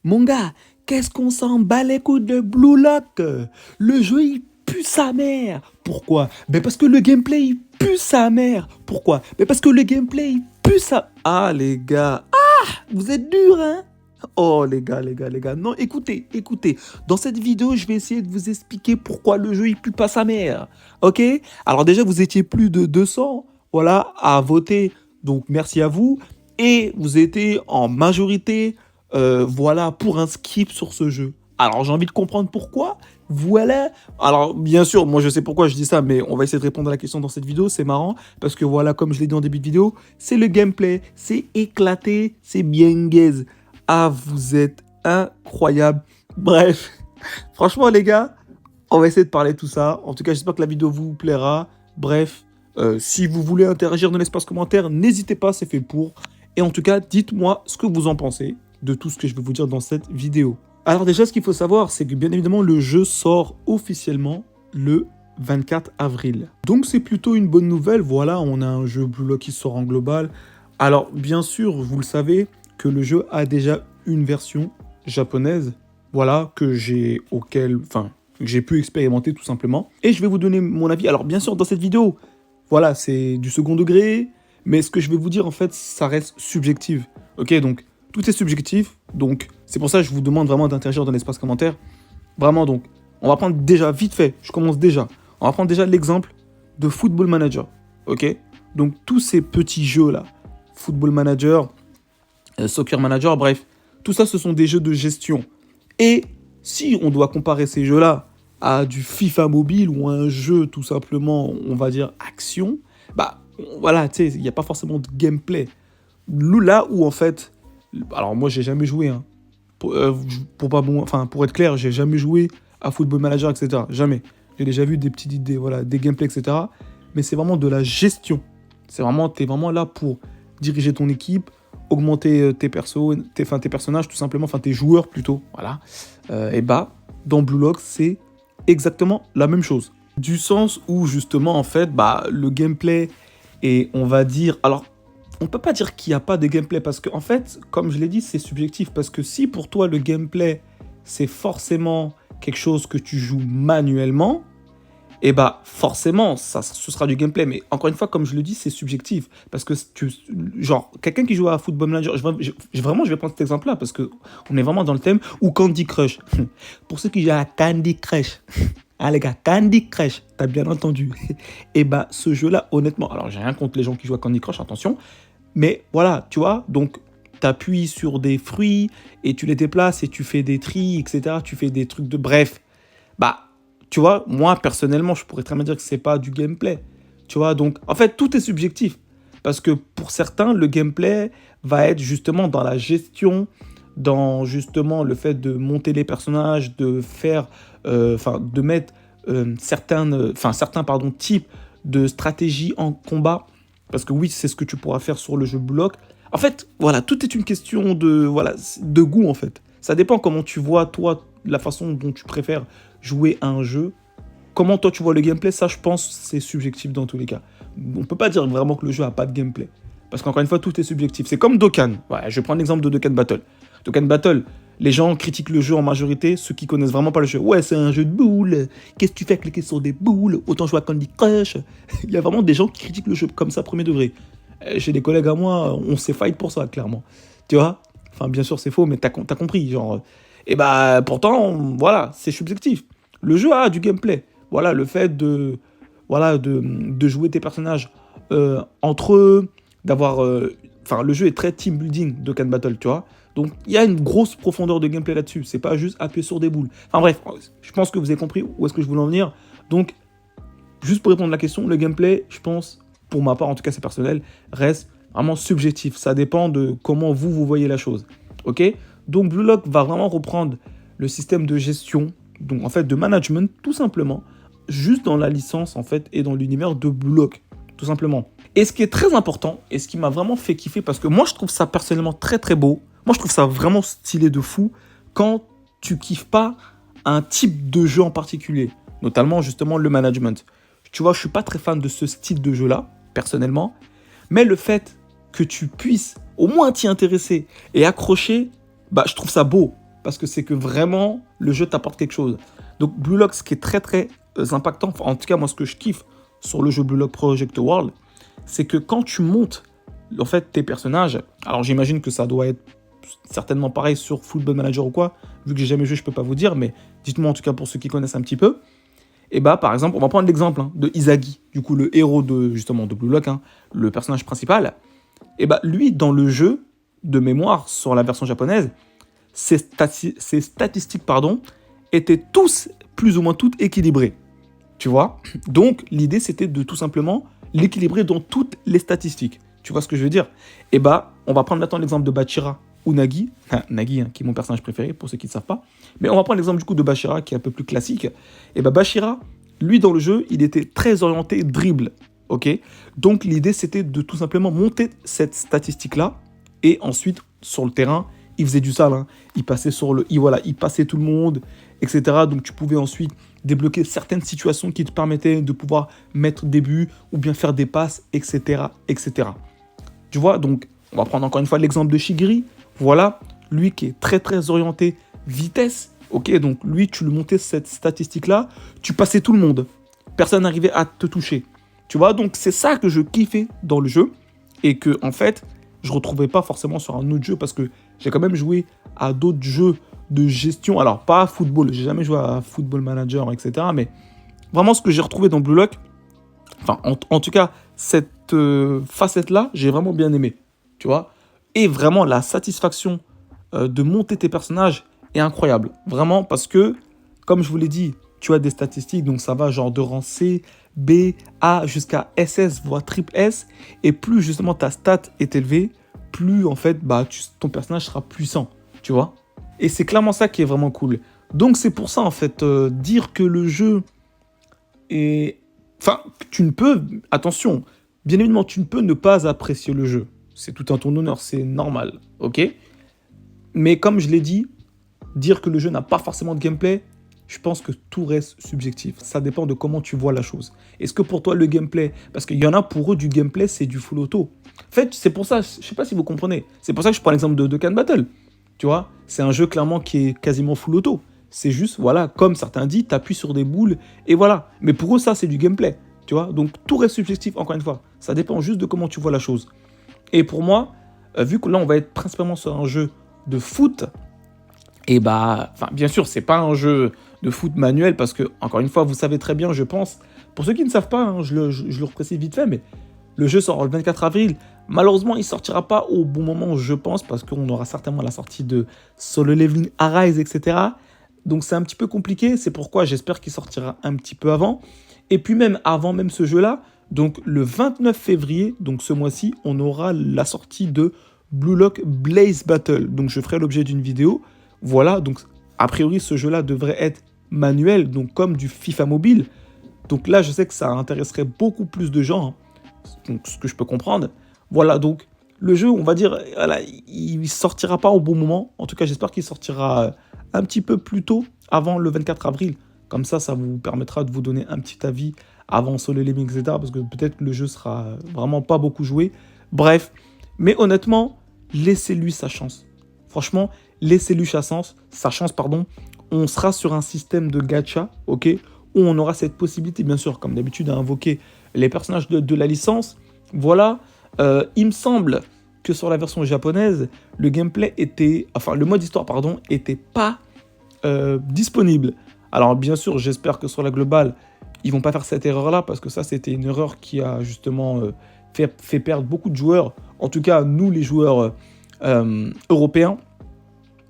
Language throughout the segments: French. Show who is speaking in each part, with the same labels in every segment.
Speaker 1: Mon gars, qu'est-ce qu'on s'en bat les couilles de Blue Lock? Le jeu, il pue sa mère. Pourquoi? Ben parce que le gameplay, il pue sa mère. Pourquoi? Ben parce que le gameplay, il pue sa... Ah, les gars. Ah, vous êtes durs, hein? Oh, les gars, les gars, les gars. Non, écoutez, écoutez. Dans cette vidéo, je vais essayer de vous expliquer pourquoi le jeu, il pue pas sa mère. Ok? Alors déjà, vous étiez plus de 200, voilà, à voter. Donc, merci à vous. Et vous étiez en majorité, voilà, pour un skip sur ce jeu. Alors, j'ai envie de comprendre pourquoi. Voilà. Alors, bien sûr, moi, je sais pourquoi je dis ça, mais on va essayer de répondre à la question dans cette vidéo. C'est marrant, parce que voilà, comme je l'ai dit en début de vidéo, c'est le gameplay. C'est éclaté, c'est bien gaze. Ah, vous êtes incroyable. Bref, franchement, les gars, on va essayer de parler de tout ça. En tout cas, j'espère que la vidéo vous plaira. Bref, si vous voulez interagir dans l'espace commentaire, n'hésitez pas, c'est fait pour. Et en tout cas, dites-moi ce que vous en pensez de tout ce que je vais vous dire dans cette vidéo. Alors déjà, ce qu'il faut savoir, c'est que bien évidemment, le jeu sort officiellement le 24 avril. Donc c'est plutôt une bonne nouvelle. Voilà, on a un jeu Blue Lock qui sort en global. Alors bien sûr, vous le savez, que le jeu a déjà une version japonaise, voilà, que j'ai pu expérimenter tout simplement. Et je vais vous donner mon avis. Alors bien sûr, dans cette vidéo, voilà, c'est du second degré, mais ce que je vais vous dire, en fait, ça reste subjectif. Ok, donc, tout est subjectif, donc c'est pour ça que je vous demande vraiment d'interagir dans l'espace commentaire. Vraiment, donc, on va prendre déjà, vite fait, je commence déjà. On va prendre déjà l'exemple de Football Manager, ok? Donc, tous ces petits jeux-là, Football Manager, Soccer Manager, bref, tout ça, ce sont des jeux de gestion. Et si on doit comparer ces jeux-là à du FIFA mobile ou à un jeu tout simplement, on va dire, action, bah voilà, tu sais, il n'y a pas forcément de gameplay. Là où en fait, alors moi j'ai jamais joué, hein, pour être clair, j'ai jamais joué à Football Manager, etc. Jamais. J'ai déjà vu des petites idées, voilà, des gameplays, etc. Mais c'est vraiment de la gestion. T'es vraiment là pour diriger ton équipe, augmenter tes persos, tes personnages tout simplement, tes joueurs plutôt, voilà. Et bah, dans Blue Lock, c'est exactement la même chose. Du sens où justement, en fait, bah, le gameplay est, on va dire, alors, on peut pas dire qu'il n'y a pas de gameplay parce que, en fait, comme je l'ai dit, c'est subjectif parce que si pour toi le gameplay, c'est forcément quelque chose que tu joues manuellement, et bah forcément, ce sera du gameplay. Mais encore une fois, comme je le dis, c'est subjectif. Parce que, genre, quelqu'un qui joue à Football Manager, vraiment, je vais prendre cet exemple-là, parce qu'on est vraiment dans le thème, ou Candy Crush. Pour ceux qui jouent à Candy Crush, ah les gars, Candy Crush, t'as bien entendu. Et bah, ce jeu-là, honnêtement, alors j'ai rien contre les gens qui jouent à Candy Crush, attention, mais voilà, tu vois, donc t'appuies sur des fruits, et tu les déplaces, et tu fais des tris, etc., tu fais des trucs de... Bref, bah... Tu vois, moi, personnellement, je pourrais très bien dire que c'est pas du gameplay. Tu vois, donc, en fait, tout est subjectif. Parce que pour certains, le gameplay va être justement dans la gestion, dans justement le fait de monter les personnages, de faire, de mettre certains types de stratégies en combat. Parce que oui, c'est ce que tu pourras faire sur le jeu Block. En fait, voilà, tout est une question de goût, en fait. Ça dépend comment tu vois, toi, la façon dont tu préfères jouer à un jeu. Comment toi tu vois le gameplay, ça je pense c'est subjectif dans tous les cas. On peut pas dire vraiment que le jeu a pas de gameplay. Parce qu'encore une fois, tout est subjectif. C'est comme Dokkan. Ouais, je prends l'exemple de Dokkan Battle. Dokkan Battle, les gens critiquent le jeu en majorité, ceux qui connaissent vraiment pas le jeu. Ouais, c'est un jeu de boules. Qu'est-ce que tu fais à cliquer sur des boules? Autant jouer à Candy Crush. Il y a vraiment des gens qui critiquent le jeu comme ça, premier degré. Chez des collègues à moi, on s'est fight pour ça, clairement. Tu vois? Enfin, bien sûr, c'est faux, mais t'as compris. Genre. Et bah, pourtant, voilà, c'est subjectif. Le jeu a du gameplay. Voilà, le fait de jouer tes personnages entre eux, d'avoir... le jeu est très team building de Can Battle, tu vois. Donc, il y a une grosse profondeur de gameplay là-dessus. C'est pas juste appuyer sur des boules. Enfin bref, je pense que vous avez compris où est-ce que je voulais en venir. Donc, juste pour répondre à la question, le gameplay, je pense, pour ma part, en tout cas c'est personnel, reste vraiment subjectif. Ça dépend de comment vous voyez la chose. Ok? Donc, Blue Lock va vraiment reprendre le système de gestion, donc en fait de management, tout simplement, juste dans la licence en fait et dans l'univers de Blue Lock, tout simplement. Et ce qui est très important, et ce qui m'a vraiment fait kiffer, parce que moi je trouve ça personnellement très très beau, moi je trouve ça vraiment stylé de fou, quand tu kiffes pas un type de jeu en particulier, notamment justement le management. Tu vois, je suis pas très fan de ce style de jeu-là, personnellement, mais le fait que tu puisses au moins t'y intéresser et accrocher, bah je trouve ça beau. parce que c'est que vraiment, le jeu t'apporte quelque chose. Donc, Blue Lock, ce qui est très, très impactant, enfin, en tout cas, moi, ce que je kiffe sur le jeu Blue Lock Project World, c'est que quand tu montes, en fait, tes personnages, alors j'imagine que ça doit être certainement pareil sur Football Manager ou quoi, vu que j'ai jamais joué, je peux pas vous dire, mais dites-moi en tout cas pour ceux qui connaissent un petit peu. Et bah, par exemple, on va prendre l'exemple de Izagi, du coup, le héros justement de Blue Lock, le personnage principal. Et bah, lui, dans le jeu, de mémoire, sur la version japonaise, ses statistiques, étaient tous, plus ou moins toutes, équilibrées. Tu vois? Donc, l'idée, c'était de tout simplement l'équilibrer dans toutes les statistiques. Tu vois ce que je veux dire? Et bah, on va prendre maintenant l'exemple de Bachira ou Nagi. Enfin, Nagi, qui est mon personnage préféré, pour ceux qui ne savent pas. Mais on va prendre l'exemple du coup de Bachira, qui est un peu plus classique. Et bah, Bachira, lui, dans le jeu, il était très orienté dribble. Ok? Donc, l'idée, c'était de tout simplement monter cette statistique-là. Et ensuite, sur le terrain, il faisait du sale. Il passait il passait tout le monde, etc. Donc, tu pouvais ensuite débloquer certaines situations qui te permettaient de pouvoir mettre des buts ou bien faire des passes, etc., etc. Tu vois, donc, on va prendre encore une fois l'exemple de Shigiri. Voilà, lui qui est très, très orienté vitesse. Ok, donc lui, tu lui montais cette statistique-là, tu passais tout le monde. Personne n'arrivait à te toucher. Tu vois, donc c'est ça que je kiffais dans le jeu et que, en fait, je ne retrouvais pas forcément sur un autre jeu parce que j'ai quand même joué à d'autres jeux de gestion. Alors, pas à football, j'ai jamais joué à Football Manager, etc. Mais vraiment, ce que j'ai retrouvé dans Blue Lock, enfin, en tout cas, cette facette-là, j'ai vraiment bien aimé. Tu vois? Et vraiment, la satisfaction de monter tes personnages est incroyable. Vraiment, parce que, comme je vous l'ai dit, tu as des statistiques, donc ça va genre de rang C, B, A jusqu'à SS, voire triple S. Et plus justement ta stat est élevée, plus en fait, bah, ton personnage sera puissant. Tu vois? Et c'est clairement ça qui est vraiment cool. Donc c'est pour ça, en fait, dire que le jeu est... Enfin, tu ne peux... Attention, bien évidemment, tu ne peux ne pas apprécier le jeu. C'est tout à ton honneur, c'est normal, ok? Mais comme je l'ai dit, dire que le jeu n'a pas forcément de gameplay, je pense que tout reste subjectif. Ça dépend de comment tu vois la chose. Est-ce que pour toi, le gameplay... Parce qu'il y en a pour eux, du gameplay, c'est du full auto. En fait, c'est pour ça, je ne sais pas si vous comprenez, c'est pour ça que je prends l'exemple de Can Battle. Tu vois, c'est un jeu clairement qui est quasiment full auto. C'est juste, voilà, comme certains disent, t'appuies sur des boules et voilà. Mais pour eux, ça, c'est du gameplay. Tu vois, donc tout reste subjectif, encore une fois. Ça dépend juste de comment tu vois la chose. Et pour moi, vu que là, on va être principalement sur un jeu de foot, et bah, enfin, bien sûr, c'est pas un jeu de foot manuel parce que, encore une fois, vous savez très bien, je pense, pour ceux qui ne savent pas, je le reprécise vite fait, mais le jeu sort le 24 avril. Malheureusement, il ne sortira pas au bon moment, je pense, parce qu'on aura certainement la sortie de Solo Leveling Arise, etc. Donc c'est un petit peu compliqué, c'est pourquoi j'espère qu'il sortira un petit peu avant. Et puis même avant même ce jeu-là, donc le 29 février, donc ce mois-ci, on aura la sortie de Blue Lock Blaze Battle. Donc je ferai l'objet d'une vidéo. Voilà, donc a priori ce jeu-là devrait être manuel, donc comme du FIFA mobile. Donc là, je sais que ça intéresserait beaucoup plus de gens, donc ce que je peux comprendre. Voilà, donc le jeu, on va dire, voilà, il sortira pas au bon moment. En tout cas, j'espère qu'il sortira un petit peu plus tôt, avant le 24 avril. Comme ça vous permettra de vous donner un petit avis avant Solo Leveling, etc. Parce que peut-être que le jeu sera vraiment pas beaucoup joué. Bref, mais honnêtement, laissez-lui sa chance. Franchement, laissez-lui sa chance, pardon. On sera sur un système de gacha, ok, où on aura cette possibilité, bien sûr, comme d'habitude, à invoquer les personnages de la licence. Voilà. Il me semble que sur la version japonaise, le mode histoire, était pas disponible. Alors bien sûr, j'espère que sur la globale, ils vont pas faire cette erreur-là, parce que ça, c'était une erreur qui a justement fait perdre beaucoup de joueurs. En tout cas, nous, les joueurs européens,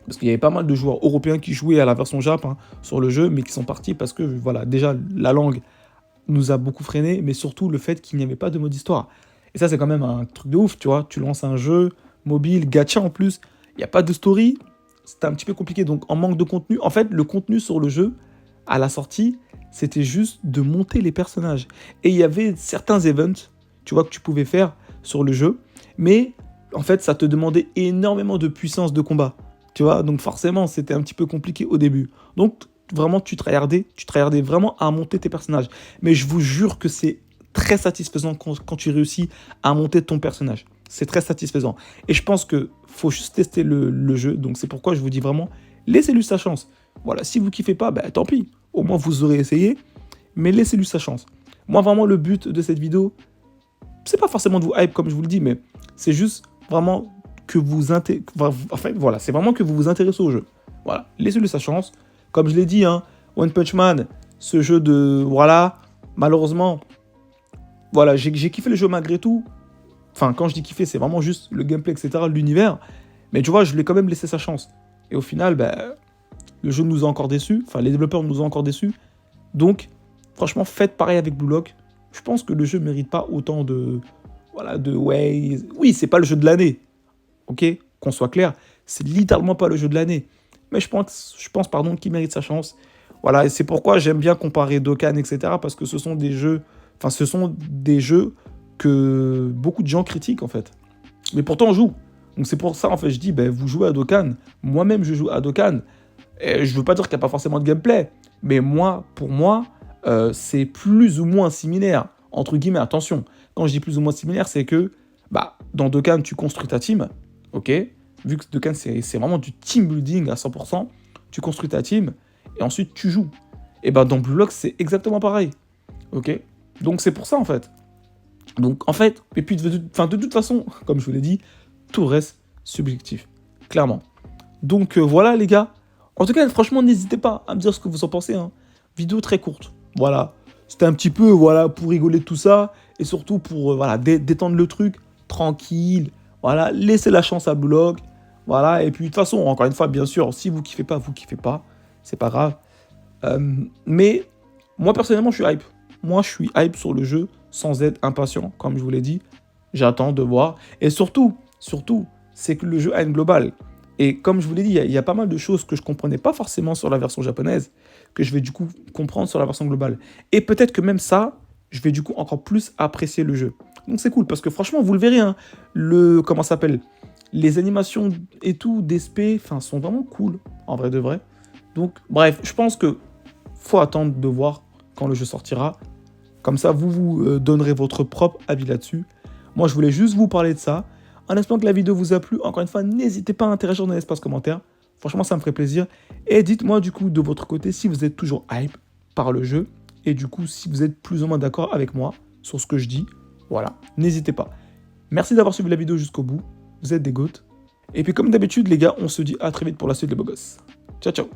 Speaker 1: parce qu'il y avait pas mal de joueurs européens qui jouaient à la version Jap sur le jeu, mais qui sont partis parce que, voilà, déjà, la langue nous a beaucoup freiné, mais surtout le fait qu'il n'y avait pas de mode histoire. Et ça, c'est quand même un truc de ouf, tu vois. Tu lances un jeu mobile, gacha en plus, il n'y a pas de story, c'était un petit peu compliqué. Donc, en manque de contenu, en fait, le contenu sur le jeu, à la sortie, c'était juste de monter les personnages. Et il y avait certains events, tu vois, que tu pouvais faire sur le jeu, mais en fait, ça te demandait énormément de puissance de combat, tu vois. Donc, forcément, c'était un petit peu compliqué au début. Donc, vraiment, tu tryhardais vraiment à monter tes personnages. Mais je vous jure que c'est très satisfaisant quand tu réussis à monter ton personnage. C'est très satisfaisant. Et je pense qu'il faut juste tester le jeu. Donc c'est pourquoi je vous dis vraiment, Laissez-lui sa chance. Voilà, si vous kiffez pas, bah, tant pis. Au moins, vous aurez essayé. Mais laissez-lui sa chance. Moi, vraiment, le but de cette vidéo, c'est pas forcément de vous hype, comme je vous le dis, mais c'est juste vraiment que vous voilà, c'est vraiment que vous vous intéressez au jeu. Voilà, laissez-lui sa chance. Comme je l'ai dit, hein, One Punch Man, ce jeu de... Voilà, malheureusement, voilà, j'ai kiffé le jeu malgré tout. Enfin, quand je dis kiffer, c'est vraiment juste le gameplay, etc., l'univers. Mais tu vois, je lui ai quand même laissé sa chance. Et au final, bah, le jeu nous a encore déçus. Enfin, les développeurs nous ont encore déçus. Donc, franchement, faites pareil avec Blue Lock. Je pense que le jeu ne mérite pas autant de... Voilà, de... Ouais, oui, c'est pas le jeu de l'année. Ok, qu'on soit clair, c'est littéralement pas le jeu de l'année. Mais je pense pardon, qu'il mérite sa chance. Voilà, et c'est pourquoi j'aime bien comparer Dokkan, etc. Parce que ce sont des jeux... Enfin, ce sont des jeux que beaucoup de gens critiquent, en fait. Mais pourtant, on joue. Donc c'est pour ça, en fait, je dis, ben, vous jouez à Dokkan. Moi-même, je joue à Dokkan. Et je veux pas dire qu'il n'y a pas forcément de gameplay. Mais moi, pour moi, c'est plus ou moins similaire. Entre guillemets, attention. Quand je dis plus ou moins similaire, c'est que bah, dans Dokkan, tu construis ta team. Ok. Vu que Dokkan, c'est vraiment du team building à 100%. Tu construis ta team. Et ensuite, tu joues. Et ben dans Blue Lock, c'est exactement pareil. Ok. Donc c'est pour ça, en fait. Donc, en fait, et puis de toute façon, comme je vous l'ai dit, tout reste subjectif, clairement. Donc voilà les gars. En tout cas, franchement, n'hésitez pas à me dire ce que vous en pensez. Hein. Vidéo très courte. Voilà. C'était un petit peu voilà, pour rigoler de tout ça. Et surtout pour voilà, détendre le truc. Tranquille. Voilà. Laissez la chance à Blue Lock. Voilà. Et puis de toute façon, encore une fois, bien sûr, si vous kiffez pas, vous kiffez pas. C'est pas grave. Mais moi, personnellement, je suis hype. Moi, je suis hype sur le jeu sans être impatient, comme je vous l'ai dit. J'attends de voir. Et surtout, c'est que le jeu a une globale. Et comme je vous l'ai dit, il y a pas mal de choses que je ne comprenais pas forcément sur la version japonaise, que je vais du coup comprendre sur la version globale. Et peut-être que même ça, je vais du coup encore plus apprécier le jeu. Donc c'est cool, parce que franchement, vous le verrez, hein, comment ça s'appelle, les animations et tout d'SP, sont vraiment cool, en vrai de vrai. Donc bref, je pense que faut attendre de voir quand le jeu sortira. Comme ça, vous donnerez votre propre avis là-dessus. Moi, je voulais juste vous parler de ça. En espérant que la vidéo vous a plu, encore une fois, n'hésitez pas à interagir dans l'espace commentaire. Franchement, ça me ferait plaisir. Et dites-moi du coup de votre côté si vous êtes toujours hype par le jeu. Et du coup, si vous êtes plus ou moins d'accord avec moi sur ce que je dis. Voilà, n'hésitez pas. Merci d'avoir suivi la vidéo jusqu'au bout. Vous êtes des goats. Et puis comme d'habitude, les gars, on se dit à très vite pour la suite, les beaux gosses. Ciao, ciao.